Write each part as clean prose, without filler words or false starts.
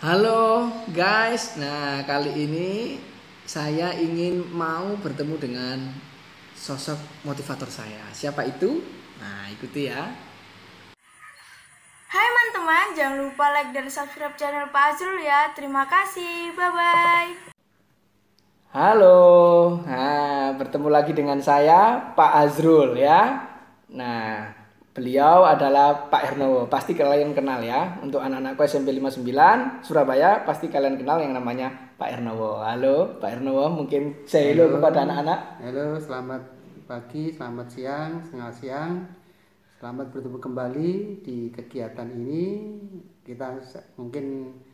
Halo guys, nah kali ini saya ingin mau bertemu dengan sosok motivator saya. Siapa itu? Nah ikuti ya. Hai teman-teman, jangan lupa like dan subscribe channel Pak Azrul ya. Terima kasih, bye-bye. Halo, nah bertemu lagi dengan saya Pak Azrul ya. Nah beliau adalah Pak Hernowo, pasti kalian kenal ya. Untuk anak-anakku SMP 59 Surabaya pasti kalian kenal yang namanya Pak Hernowo. Halo Pak Hernowo, mungkin say hello Halo, kepada anak-anak. halo, selamat pagi, selamat siang, setengah siang. Selamat bertemu kembali di kegiatan ini. Mungkin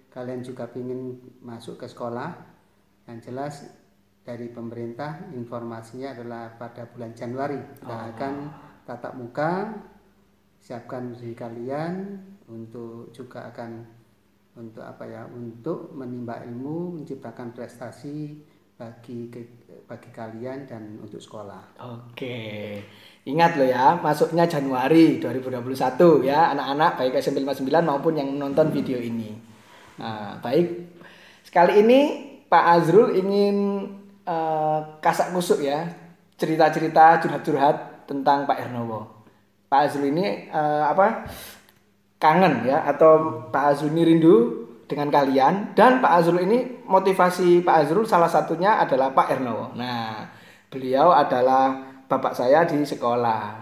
kalian juga ingin masuk ke sekolah. Yang jelas dari pemerintah informasinya adalah pada bulan Januari kita akan tatap muka. Siapkan diri kalian untuk juga akan untuk menimba ilmu, menciptakan prestasi bagi kalian dan untuk sekolah. Oke, ingat loh ya, masuknya Januari 2021 ya, anak-anak baik SMP 59 maupun yang menonton video ini. Nah, baik, sekali ini Pak Azrul ingin kasak kusuk ya, cerita-cerita curhat-curhat tentang Pak Hernowo. Pak Azrul ini kangen ya, atau Pak Azrul ini rindu dengan kalian, dan Pak Azrul ini motivasi Pak Azrul salah satunya adalah Pak Hernowo. Nah, beliau adalah bapak saya di sekolah.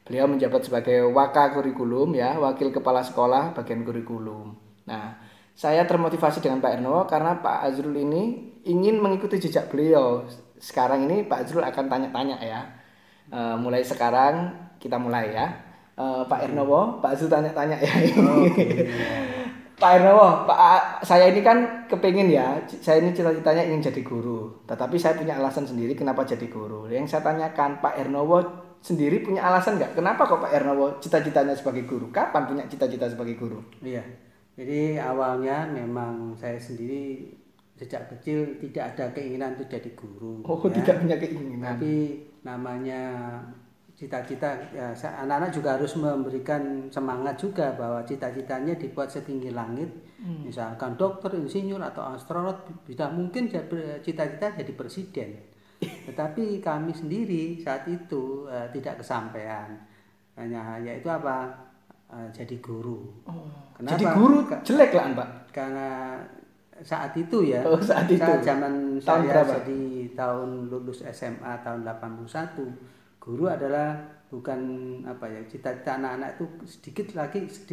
Beliau menjabat sebagai Waka Kurikulum ya, wakil kepala sekolah bagian kurikulum. Nah, saya termotivasi dengan Pak Hernowo karena Pak Azrul ini ingin mengikuti jejak beliau. Sekarang ini Pak Azrul akan tanya-tanya ya. Mulai sekarang kita mulai ya. Pak Hernowo, Pak Azrul tanya-tanya ya. Pak Hernowo, saya ini kan kepingin ya, saya ini cita-citanya ingin jadi guru. Tetapi saya punya alasan sendiri kenapa jadi guru. Yang saya tanyakan, Pak Hernowo sendiri punya alasan nggak? Kenapa kok Pak Hernowo cita-citanya sebagai guru? Kapan punya cita-cita sebagai guru? Iya, jadi awalnya memang saya sendiri sejak kecil tidak ada keinginan untuk jadi guru. Oh, ya. Tidak punya keinginan. Tapi namanya cita-cita ya, anak-anak juga harus memberikan semangat juga bahwa cita-citanya dibuat setinggi langit. Misalkan dokter, insinyur atau astronot, bisa mungkin cita-cita jadi presiden. Tetapi kami sendiri saat itu tidak kesampaian. Hanya yaitu jadi guru. Kenapa? Jadi guru jelek lah, Pak. Karena saat itu ya. Oh, saat itu. Zaman tahun saya berapa? jadi tahun lulus SMA tahun 81. Guru adalah bukan cita-cita anak-anak itu sedikit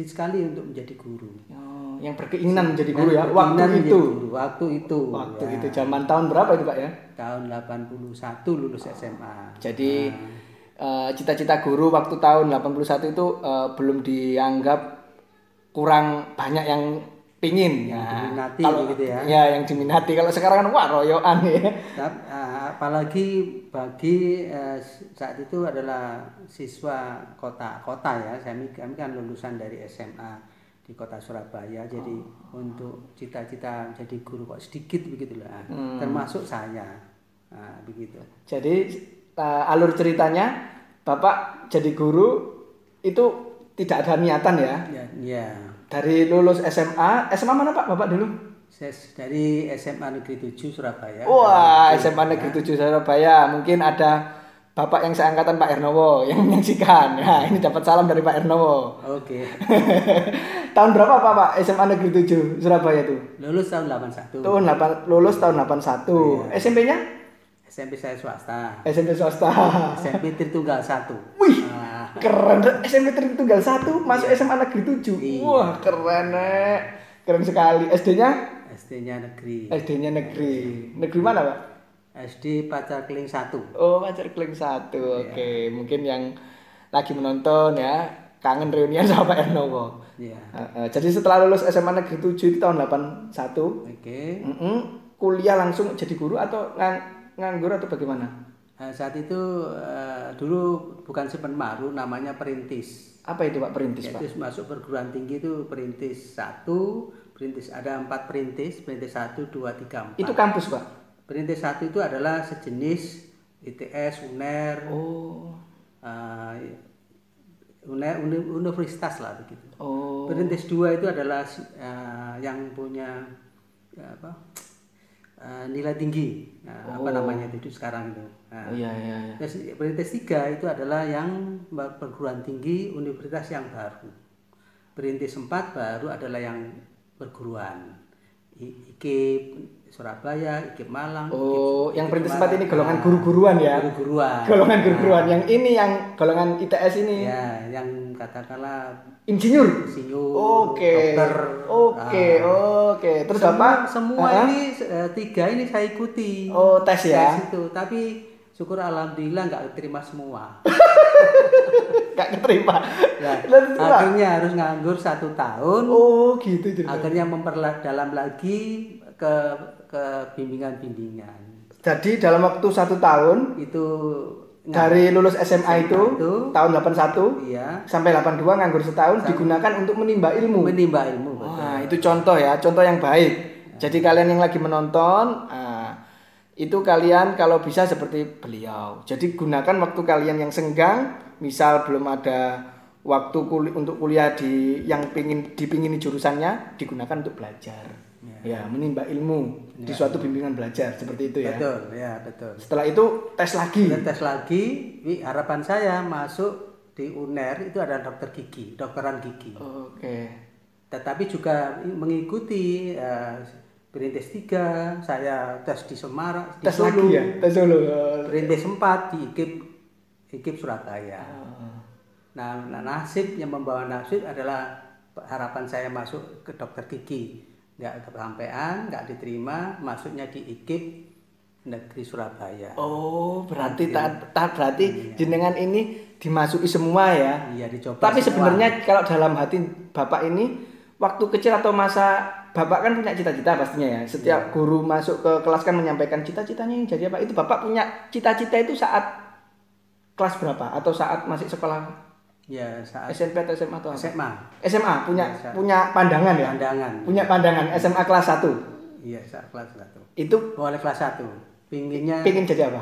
sekali untuk menjadi guru. Oh, yang berkeinginan menjadi guru ya. Waktu itu zaman tahun berapa itu Pak ya? Tahun 81 lulus SMA. Jadi cita-cita guru waktu tahun 81 itu belum dianggap kurang banyak yang pingin yang diminati gitu ya. Ya, yang diminati. Kalau sekarang kan wah royoan ya. Apalagi bagi saat itu adalah siswa kota ya. Kami kan lulusan dari SMA di kota Surabaya. Jadi untuk cita-cita jadi guru kok sedikit begitulah. Termasuk saya. Nah, begitu. Jadi alur ceritanya Bapak jadi guru itu tidak ada niatan ya? Ya. Dari lulus SMA mana Pak Bapak dulu? Dari SMA Negeri 7 Surabaya. Wah, SMA Negeri 7 Surabaya. Mungkin ada Bapak yang seangkatan Pak Hernowo yang menyaksikan. Nah, ini dapat salam dari Pak Hernowo. Oke. Tahun berapa Pak SMA Negeri 7 Surabaya itu? Lulus tahun 81. Lulus tahun 81. Iya. SMP-nya? SMP saya swasta. SMP swasta. SMP Tritunggal 1. Wih, keren. SMP Tritunggal 1 masuk SMA Negeri 7. Iya. Wah, keren, Nek. Keren sekali. SD-nya? SD-nya negeri. SD-nya negeri. Negeri mana, Pak? SD Pacar Keling 1. Oh, Pacar Keling 1. Oke, mungkin yang lagi menonton ya, kangen reunian sama Pak Hernowo. Iya. Jadi setelah lulus SMA Negeri 7 itu tahun 81. Oke. Kuliah langsung jadi guru atau nganggur atau bagaimana? Saat itu dulu bukan sepenmaru, namanya perintis. Apa itu Pak perintis, Pak? Itu masuk perguruan tinggi itu perintis 1, perintis ada 4 perintis 1, 2, 3, 4. Itu kampus, Pak? Perintis 1 itu adalah sejenis ITS, UNER. Oh. universitas lah begitu. Oh. Perintis 2 itu adalah yang punya apa nilai tinggi, apa namanya itu sekarang itu. Oh, iya. Terus perintis 3 itu adalah yang perguruan tinggi universitas yang baru. Perintis 4 baru adalah yang perguruan. IKIP Surabaya, IKIP Malang. Oh, yang perintis 4 ini Semarang. golongan guru-guruan ya. Guru-guruan. Golongan guru-guruan. Yang ini yang golongan ITS ini. Ya, yang katakanlah Insinyur. Oke. dokter. Oke. Terus Bapak Semua ini 3 ini saya ikuti. Oh, tes ya. Tes itu, tapi syukur alhamdulillah nggak terima semua. Gak keterima. Ya, Lalu terima? akhirnya harus nganggur 1 tahun. Oh, gitu ceritanya. Akhirnya memperdalam lagi ke bimbingan-bimbingan. Jadi dalam waktu 1 tahun Itu dari lulus SMA itu tahun 81 iya, sampai 82 nganggur setahun digunakan untuk menimba ilmu. menimba ilmu. Betul. Wah, itu contoh ya, contoh yang baik. Jadi kalian yang lagi menonton, itu kalian kalau bisa seperti beliau. Jadi gunakan waktu kalian yang senggang, misal belum ada waktu untuk kuliah yang dipingini jurusannya, digunakan untuk belajar. Ya, menimba ilmu di suatu bimbingan belajar seperti itu ya. Betul, ya betul. Setelah itu tes lagi. Dan tes lagi, harapan saya masuk di UNER itu adalah dokter gigi, dokteran gigi. Oke. Tetapi juga mengikuti perintis 3, saya tes di Semarang, di Tes Solo. lagi ya, tes Solo. Perintis 4 di IKIP Surabaya. Nah, nasib yang membawa nasib adalah harapan saya masuk ke dokter gigi. Nggak kesampaian, nggak diterima, masuknya di IKIP Negeri Surabaya. Oh, berarti berarti jenengan ini dimasuki semua ya. Iya, dicoba. Tapi semua. sebenarnya kalau dalam hati Bapak ini waktu kecil atau masa Bapak kan punya cita-cita pastinya ya. Setiap guru masuk ke kelas kan menyampaikan cita-citanya yang jadi apa. Itu Bapak punya cita-cita itu saat kelas berapa atau saat masih sekolah? Ya, saat SMP atau SMA atau apa? SMA. SMA punya Ya, punya pandangan ya. Pandangan. Punya pandangan SMA kelas 1. Iya, saat kelas 1. Itu Mulai kelas 1. Pinginnya pengen jadi apa?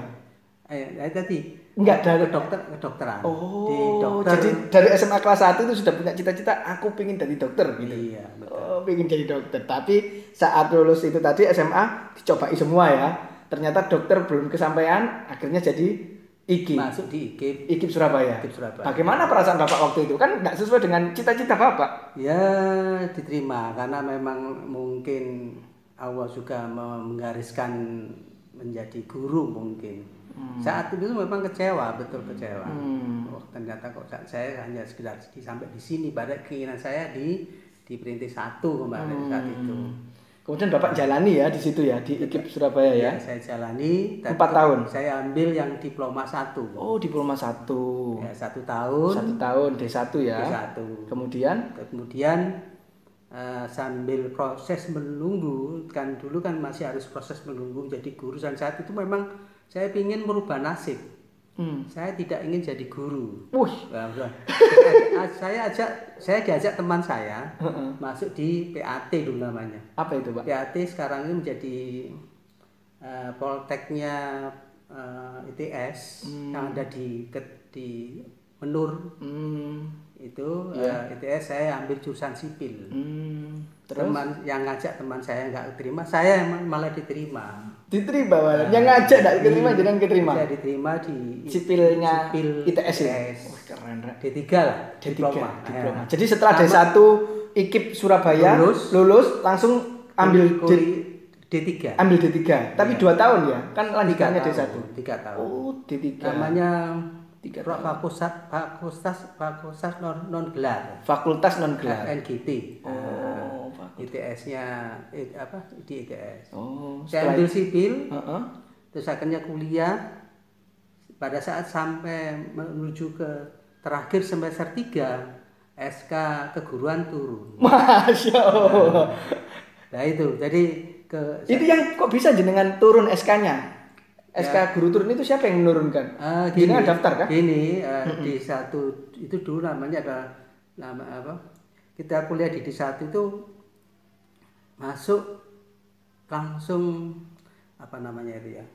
tadi Enggak dari kedokteran. Oh, Di dokter. jadi dari SMA kelas 1 itu sudah punya cita-cita aku pengen jadi dokter gitu. Iya, betul. Oh, pengen jadi dokter. Tapi saat lulus itu tadi SMA dicobai semua ya. Ternyata dokter belum kesampaian, akhirnya jadi IKIP. Masuk di IKIP. IKIP Surabaya. IKIP Surabaya. Bagaimana perasaan Bapak waktu itu? Kan nggak sesuai dengan cita-cita Bapak. Ya, diterima karena memang mungkin Allah juga menggariskan menjadi guru mungkin. Saat itu memang kecewa, betul kecewa. Oh, ternyata kok saya hanya sekedar sampai di sini. Pada keinginan saya di perintis 1 kemarin saat itu. Kemudian Bapak jalani ya di situ ya, di IKIP Surabaya ya. Saya jalani. 4 tahun. Saya ambil yang diploma 1. Oh, diploma 1. Ya, 1 tahun. 1 tahun D1 ya. D1. Kemudian sambil proses menunggu, kan dulu kan masih harus proses menunggu jadi guru, dan saat itu memang saya ingin merubah nasib. Saya tidak ingin jadi guru. Saya diajak teman saya masuk di PAT dulu namanya. Apa itu, Pak? PAT sekarang ini menjadi Polteknya ITS yang ada di Menur. Itu ITS saya ambil jurusan sipil. Terus Teman yang ngajak teman saya nggak terima, saya malah diterima. Diterima malah. Yang ngajak enggak diterima jangan keterima. Saya diterima di Sipilnya sipil ITS. Wah, keren, Rek. D3 lah, diploma. Diploma. Jadi setelah D1 IKIP Surabaya lulus langsung ambil D3. Ambil D3. Tapi 2 tahun ya. Kan lanjutannya D1. 3 tahun. Oh, D3. Namanya 3 fakultas non gelar. Fakultas non gelar. FNGT. Oh, ITS-nya apa? Di ITS. Oh, Saya ambil sipil. Heeh. Terus akhirnya kuliah. Pada saat sampai menuju ke terakhir semester 3, SK keguruan turun. Masya Allah. Nah itu, jadi itu yang kok bisa jenengan turun SK-nya? SK guru turun itu siapa yang menurunkan? Gini daftar kan? Gini, di satu itu dulu namanya ada nama apa? Kita kuliah di D1 itu masuk langsung apa namanya itu ya?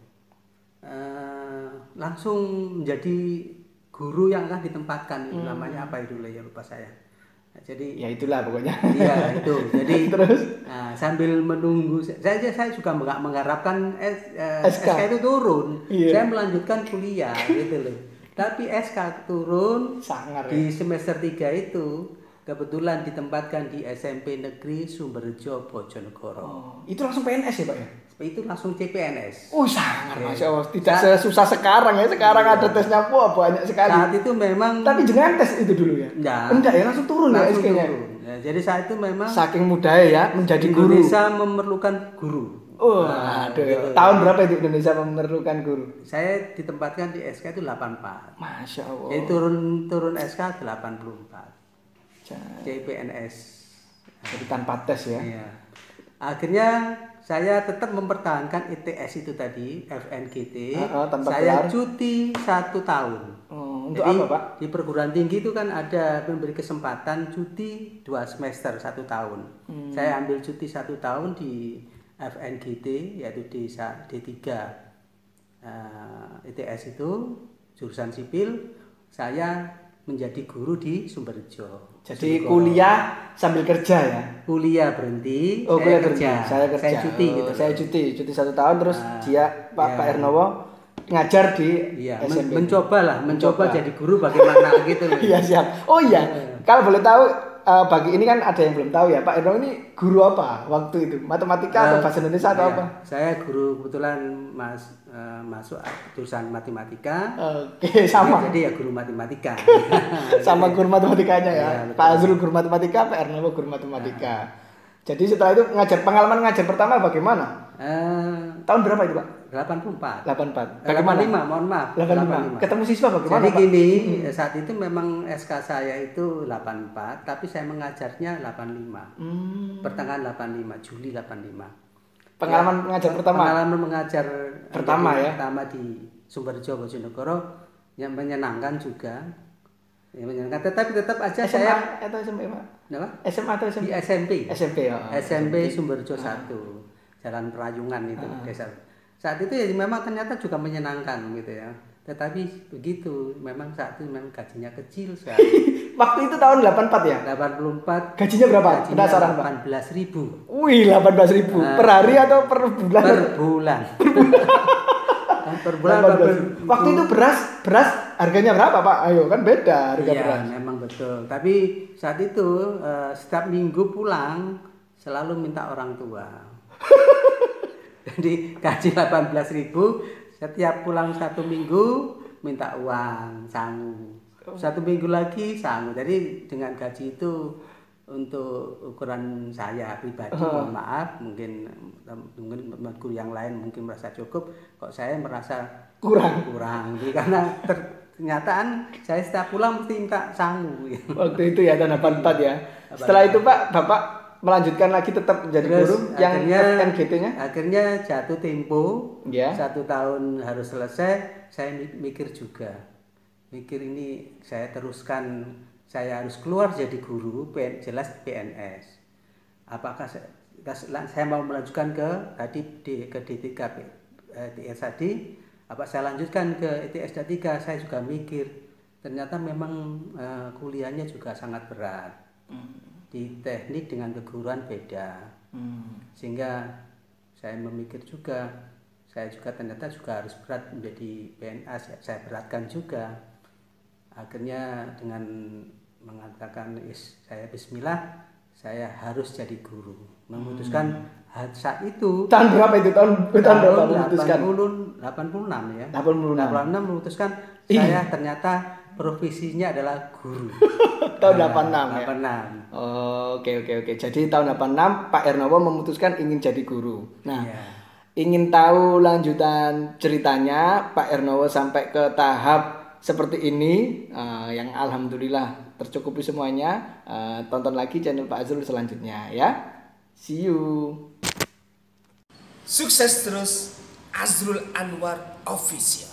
Langsung menjadi guru yang akan ditempatkan. Namanya apa itu ya, lupa saya. Nah, jadi Ya itulah pokoknya. iya itu. Jadi Terus sambil menunggu, saya juga nggak mengharapkan SK. SK itu turun. Iya. Saya melanjutkan kuliah gitu loh. Tapi SK turun sangar ya. di semester 3 itu kebetulan ditempatkan di SMP Negeri Sumberjo Bojonegoro. Oh, itu langsung PNS ya Pak ya? Itu langsung CPNS. Oh sangar, Oke. Masya Allah. Tidak sesusah sekarang ya. Sekarang Iya. ada tesnya banyak sekali. Saat itu memang Tapi jangan tes itu dulu ya? Enggak ya, langsung turun ya langsung SK-nya. turun. Ya, jadi saat itu memang Saking mudahnya ya menjadi guru. Indonesia memerlukan guru. Oh, Nah, aduh. gitu. Tahun berapa itu Indonesia memerlukan guru? Saya ditempatkan di SK itu 84. Masya Allah. Jadi turun SK 84. CPNS. Jadi tanpa tes ya? Iya. Akhirnya saya tetap mempertahankan ITS itu tadi, FNGT. Tanpa Saya gelar. cuti 1 tahun. Untuk Jadi, apa Pak? di perguruan tinggi itu kan ada memberi kesempatan cuti 2 semester 1 tahun. Saya ambil cuti 1 tahun di FNGT, yaitu di D3 ITS itu jurusan sipil. Saya menjadi guru di Sumberjo. Jadi kuliah sambil kerja ya? Kuliah berhenti, Oh, saya kuliah kerja. Saya kerja. Saya cuti Oh, gitu. Saya cuti 1 tahun terus dia Pak ya. Pak Ernowo ngajar di Iya, SMP. mencoba Mencoba. jadi guru bagaimana gitu loh. Iya siap. Oh iya, kalau boleh tahu bagi ini kan ada yang belum tahu ya Pak Ernowo ini guru apa waktu itu? Matematika atau bahasa Indonesia atau Iya, apa? Saya guru kebetulan masuk jurusan matematika. Oke, sama. Jadi ya guru matematika. Sama guru matematikanya ya. Iya, betul. Pak Azrul guru matematika, Pak Ernowo guru matematika. Jadi setelah itu pengalaman ngajar pertama bagaimana? Tahun berapa itu Pak? 84. 84. 85, mohon maaf. 85. Ketemu siswa bagaimana Jadi Pak? gini, saat itu memang SK saya itu 84, tapi saya mengajarnya 85. Pertengahan 85, Juli 85. Pengalaman mengajar pertama? Pengalaman mengajar Pertama ya? Pertama di Sumberjo Bojonegoro yang menyenangkan juga. Yang menyenangkan, tetapi tetap aja SMA saya atau SMP Pak? apa? SMA atau SMP? Di SMP. SMP ya. SMP Sumberjo 1. Jalan Perayungan itu desa. Saat itu ya memang ternyata juga menyenangkan gitu ya. Tetapi begitu, memang saat itu memang gajinya kecil sekali. Waktu itu tahun 84 ya? 84. Gajinya berapa? Penasaran Pak? 18.000 Wih, 18.000 per hari atau per bulan? per bulan. Per bulan. 18.000. Waktu itu beras harganya berapa Pak? Ayo kan beda harga Iya, beras. memang betul. Tapi saat itu setiap minggu pulang selalu minta orang tua. Jadi gaji 18.000, setiap pulang 1 minggu minta uang sangu. 1 minggu lagi sangu. Jadi dengan gaji itu untuk ukuran saya pribadi, mohon maaf, mungkin guru yang lain mungkin merasa cukup, kok saya merasa kurang. Jadi karena kenyataan saya setiap pulang mesti minta sangu. Waktu itu ya tahun 84 ya. Setelah itu Pak, Bapak melanjutkan lagi tetap menjadi guru yang FNGT-nya? Akhirnya jatuh tempo. Ya. 1 tahun harus selesai. Saya mikir juga. Mikir ini saya teruskan, saya harus keluar jadi guru, jelas PNS. Apakah saya mau melanjutkan ke D3 ITS tadi? Apa saya lanjutkan ke ITS D3? Saya juga mikir. Ternyata memang kuliahnya juga sangat berat. Di teknik dengan keguruan beda, sehingga saya memikir juga, saya juga ternyata juga harus berat menjadi PNS, saya beratkan juga. Akhirnya dengan mengatakan saya Bismillah, saya harus jadi guru. Memutuskan saat itu. Tahun berapa itu? Tahun berapa memutuskan? 86 ya. 86 memutuskan saya ternyata profesinya adalah guru. Tahun 86 ya. 86. Oh, oke. Jadi tahun 86 Pak Ernowo memutuskan ingin jadi guru. Nah, ingin tahu lanjutan ceritanya Pak Ernowo sampai ke tahap seperti ini, yang alhamdulillah tercukupi semuanya. Tonton lagi channel Pak Azrul selanjutnya ya. See you. Sukses terus, Azrul Anwar Official.